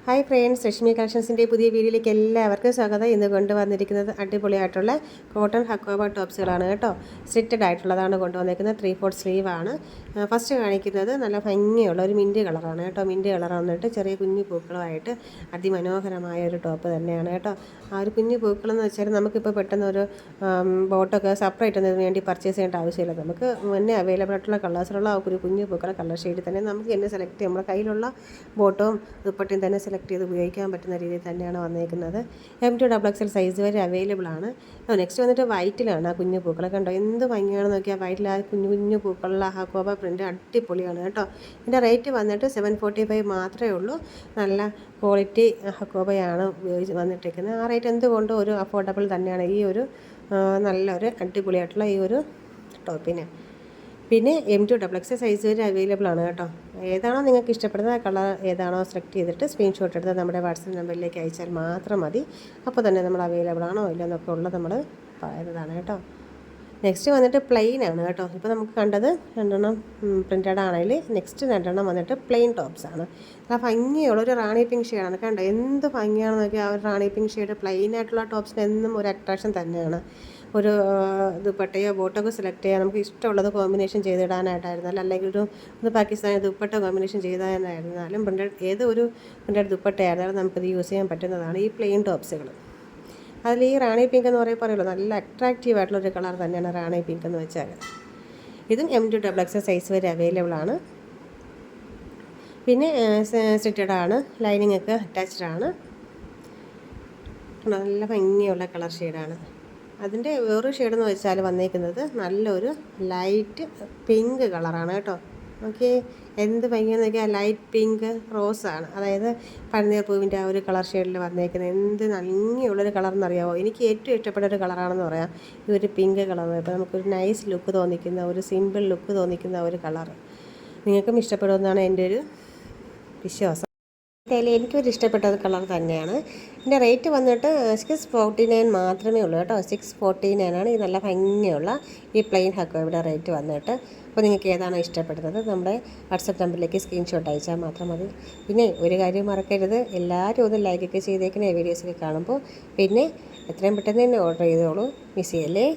Hi friends, Rashmi കളക്ഷൻസിൻ്റെ പുതിയ വീഡിയോയിലേക്ക് എല്ലാവർക്കും സ്വാഗതം. ഇന്ന് കൊണ്ടുവന്നിരിക്കുന്നത് അടിപൊളിയായിട്ടുള്ള കോട്ടൺ ഹക്കോബ ടോപ്സുകളാണ് കേട്ടോ. സ്റ്റിറ്റഡ് ആയിട്ടുള്ളതാണ് കൊണ്ടുവന്നിരിക്കുന്നത്. 3/4 സ്ലീവാണ്. ഫസ്റ്റ് കാണിക്കുന്നത് നല്ല ഭംഗിയുള്ള ഒരു മിൻറ്റ് കളറാണ് കേട്ടോ. മിൻറ്റ് കളർ വന്നിട്ട് ചെറിയ കുഞ്ഞു പൂക്കളുമായിട്ട് അതിമനോഹരമായ ഒരു ടോപ്പ് തന്നെയാണ് കേട്ടോ. ആ ഒരു കുഞ്ഞു പൂക്കളെന്ന് വെച്ചാൽ നമുക്കിപ്പോൾ പെട്ടെന്ന് ഒരു ബോട്ടൊക്കെ സെപ്പറേറ്റ് ഒന്നും വേണ്ടി പർച്ചേസ് ചെയ്യേണ്ട ആവശ്യമില്ല. നമുക്ക് മുന്നേ അവൈലബിൾ ആയിട്ടുള്ള കളേഴ്സിലുള്ള ഒരു കുഞ്ഞു പൂക്കളെ കളർ ഷെയ്ഡിൽ തന്നെ നമുക്ക് തന്നെ സെലക്ട് ചെയ്യാം. നമ്മുടെ കയ്യിലുള്ള ബോട്ടവും ദുപ്പട്ടയും തന്നെ സെലക്ട് ചെയ്ത് ഉപയോഗിക്കാൻ പറ്റുന്ന രീതിയിൽ തന്നെയാണ് വന്നിരിക്കുന്നത്. M2XXL സൈസ് വരെ അവൈലബിൾ ആണ്. നെക്സ്റ്റ് വന്നിട്ട് വൈറ്റിലാണ് ആ കുഞ്ഞു പൂക്കളെ കണ്ടോ, എന്ത് ഭംഗിയാണെന്ന് നോക്കിയാൽ വൈറ്റിൽ ആ കുഞ്ഞു കുഞ്ഞു പൂക്കളുള്ള ഹക്കോബ പ്രിൻ്റ് അടിപൊളിയാണ് കേട്ടോ. ഇതിൻ്റെ റേറ്റ് വന്നിട്ട് 745 മാത്രമേ ഉള്ളൂ. നല്ല ക്വാളിറ്റി ഹക്കോബയാണ് ഉപയോഗിച്ച് വന്നിട്ടിരിക്കുന്നത്. ആ റേറ്റ് എന്തുകൊണ്ടും ഒരു അഫോർഡബിൾ തന്നെയാണ് ഈ ഒരു നല്ലൊരു അടിപൊളിയായിട്ടുള്ള ഈ ഒരു ടോപ്പിന്. പിന്നെ M2XXL സൈസ് വരെ അവൈലബിൾ ആണ് കേട്ടോ. ഏതാണോ നിങ്ങൾക്ക് ഇഷ്ടപ്പെടുന്നത് ആ കളർ ഏതാണോ സെലക്ട് ചെയ്തിട്ട് സ്ക്രീൻഷോട്ട് എടുത്ത് നമ്മുടെ വാട്സപ്പ് നമ്പറിലേക്ക് അയച്ചാൽ മാത്രം മതി. അപ്പോൾ തന്നെ നമ്മൾ അവൈലബിൾ ആണോ ഇല്ലെന്നൊക്കെ ഉള്ളത് നമ്മൾ പറയുന്നതാണ് കേട്ടോ. നെക്സ്റ്റ് വന്നിട്ട് പ്ലെയിൻ ആണ് കേട്ടോ. ഇപ്പോൾ നമുക്ക് കണ്ടത് രണ്ടെണ്ണം പ്രിൻറ്റഡ് ആണെങ്കിൽ നെക്സ്റ്റ് രണ്ടെണ്ണം വന്നിട്ട് പ്ലെയിൻ ടോപ്സ് ആണ്. ആ ഭംഗിയുള്ള ഒരു റാണി പിങ്ക് ഷെയ്ഡാണ് കണ്ടോ, എന്ത് ഭംഗിയാണെന്ന് നോക്കിയാൽ ആ ഒരു റാണി പിങ്ക് ഷെയ്ഡ് പ്ലെയിൻ ആയിട്ടുള്ള ടോപ്സിന് എന്നും ഒരു അട്രാക്ഷൻ തന്നെയാണ്. ഒരു ദുപ്പട്ടയോ ബോട്ടൊക്കെ സെലക്ട് ചെയ്യാൻ നമുക്ക് ഇഷ്ടമുള്ളത് കോമ്പിനേഷൻ ചെയ്തിടാനായിട്ടായിരുന്നാലും അല്ലെങ്കിൽ ഒരു പാകിസ്ഥാനി ദുപ്പട്ട കോമ്പിനേഷൻ ചെയ്തായിരുന്നാലും ഏത് ഒരു പ്രിൻ്റഡ് ദുപ്പട്ടയായിരുന്നാലും നമുക്കത് യൂസ് ചെയ്യാൻ പറ്റുന്നതാണ് ഈ പ്ലെയിൻ ടോപ്സുകൾ. അതിൽ ഈ റാണി പിങ്ക് എന്ന് പറയുമല്ലോ, നല്ല അട്രാക്റ്റീവ് ആയിട്ടുള്ളൊരു കളർ തന്നെയാണ് റാണി പിങ്ക് എന്ന് വെച്ചാൽ. ഇതും M2XXL സൈസ് വരെ അവൈലബിൾ ആണ്. പിന്നെ സ്റ്റിറ്റഡ് ആണ്, ലൈനിങ് ഒക്കെ അറ്റാച്ച്ഡ് ആണ്. നല്ല ഭംഗിയുള്ള കളർ ഷെയ്ഡാണ്. അതിൻ്റെ വേറൊരു ഷെയ്ഡെന്ന് വെച്ചാൽ വന്നേക്കുന്നത് നല്ലൊരു ലൈറ്റ് പിങ്ക് കളറാണ് കേട്ടോ. ഓക്കെ, എന്ത് ഭംഗിയെന്ന് നോക്കിയാൽ ലൈറ്റ് പിങ്ക് റോസാണ്, അതായത് പനിനീർ പൂവിൻ്റെ ആ ഒരു കളർ ഷെയ്ഡിൽ വന്നേക്കുന്നത്. എന്ത് ഭംഗിയുള്ളൊരു കളറെന്നറിയാമോ, എനിക്ക് ഏറ്റവും ഇഷ്ടപ്പെട്ട ഒരു കളറാണെന്ന് പറയാം ഈ ഒരു പിങ്ക് കളർ. ഇപ്പോൾ നമുക്കൊരു നൈസ് ലുക്ക് തോന്നിക്കുന്ന, ഒരു സിമ്പിൾ ലുക്ക് തോന്നിക്കുന്ന ഒരു കളർ. നിങ്ങൾക്കും ഇഷ്ടപ്പെടുമെന്നാണ് എൻ്റെ ഒരു വിശ്വാസം. എനിക്കൊരു ഇഷ്ടപ്പെട്ട കളർ തന്നെയാണ്. ഇതിൻ്റെ റേറ്റ് വന്നിട്ട് 649 മാത്രമേ ഉള്ളൂ കേട്ടോ. 649 ആണ് ഈ നല്ല ഭംഗിയുള്ള ഈ പ്ലെയിൻ ഹക്കോബയുടെ റേറ്റ് വന്നിട്ട്. അപ്പോൾ നിങ്ങൾക്ക് ഏതാണോ ഇഷ്ടപ്പെടുന്നത് നമ്മുടെ വാട്സപ്പ് നമ്പറിലേക്ക് സ്ക്രീൻഷോട്ട് അയച്ചാൽ മാത്രം മതി. പിന്നെ ഒരു കാര്യം മറക്കരുത്, എല്ലാവരും ഒന്ന് ലൈക്കൊക്കെ ചെയ്തേക്കണേ വീഡിയോസൊക്കെ കാണുമ്പോൾ. പിന്നെ എത്രയും പെട്ടെന്ന് തന്നെ ഓർഡർ ചെയ്തോളൂ, മിസ് ചെയ്യല്ലേ.